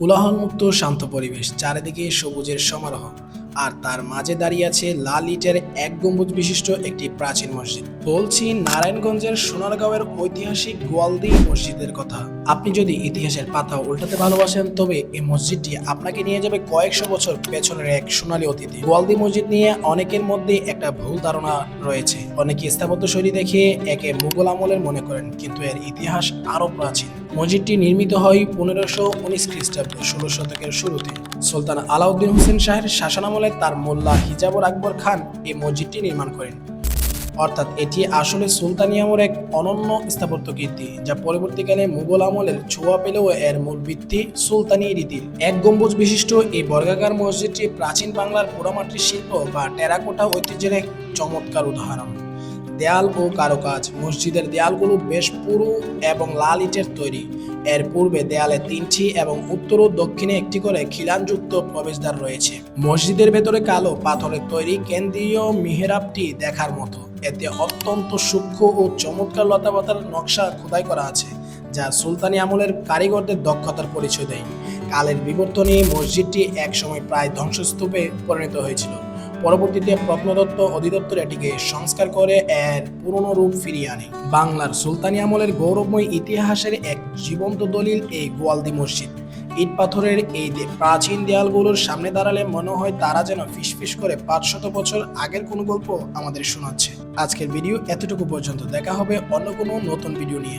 কোলাহলমুক্ত শান্ত পরিবেশ, চারিদিকে সবুজের সমারোহ, আর তার মাঝে দাঁড়িয়ে আছে লাল ইটের এক গম্বুজ বিশিষ্ট একটি প্রাচীন মসজিদ। বলছি নারায়ণগঞ্জের সোনারগাঁওয়ের ঐতিহাসিক গোয়ালদি মসজিদের কথা। আপনি যদি ইতিহাসের পাতা উল্টাতে ভালোবাসেন, তবে এই মসজিদটি আপনাকে নিয়ে যাবে কয়েকশো বছর পেছনের এক সোনালী অতীতে। গোয়ালদি মসজিদ নিয়ে অনেকের মধ্যে একটা ভুল ধারণা রয়েছে। অনেকে স্থাপত্য শৈলী দেখে একে মুঘল আমলের মনে করেন, কিন্তু এর ইতিহাস আরো প্রাচীন। মসজিদটি নির্মিত হয় 1519 খ্রিস্টাব্দে, 16 শতকের শুরুতে। সুলতান আলাউদ্দিন হোসেন শাহের শাসনামলে তার মোল্লা হিজাবুর আকবর খান এই মসজিদটি নির্মাণ করেন। অর্থাৎ এটি আসলে সুলতানি আমলের এক অনন্য স্থাপত্য কীর্তি, যা পরবর্তীকালে মুঘল আমলের ছোঁয়া পেলেও এর মূল ভিত্তি সুলতানি রীতির। এক গম্বুজ বিশিষ্ট এই বর্গাকার মসজিদটি প্রাচীন বাংলার পোড়ামাটির শিল্প বা টেরাকোটা ঐতিহ্যের এক চমৎকার উদাহরণ। দেয়াল ও কারুকাজ। মসজিদের দেয়ালগুলো বেশ পুরু এবং লাল ইটের তৈরি। এর পূর্বে দেয়ালে 3টি এবং উত্তর ও দক্ষিণে একটি করে খিলানযুক্ত প্রবেশদ্বার রয়েছে। মসজিদের ভেতরে কালো পাথরের তৈরি কেন্দ্রীয় মিহরাবটি দেখার মতো। এতে অত্যন্ত সূক্ষ্ম ও চমৎকার লতাপাতার নকশা খোদাই করা আছে, যা সুলতানি আমলের কারিগরদের দক্ষতার পরিচয় দেয়। কালের বিবর্তনে মসজিদটি একসময় প্রায় ধ্বংসস্তূপে পরিণত হয়েছিল। পরবর্তীতে প্রত্নতত্ত্ব অধিদপ্তর এটিকে সংস্কার করে এর পুরনো রূপ ফিরিয়ে আনে। বাংলার সুলতানি আমলের গৌরবময় ইতিহাসের এক জীবন্ত দলিল এই গোয়ালদি মসজিদ। ইট পাথরের এই প্রাচীন দেয়ালগুলোর সামনে দাঁড়ালে মনে হয় তারা যেন ফিসফিস করে 500 বছর আগের কোনো গল্প আমাদের শোনাচ্ছে। আজকের ভিডিও এতটুকু পর্যন্ত। দেখা হবে অন্য কোনো নতুন ভিডিও নিয়ে।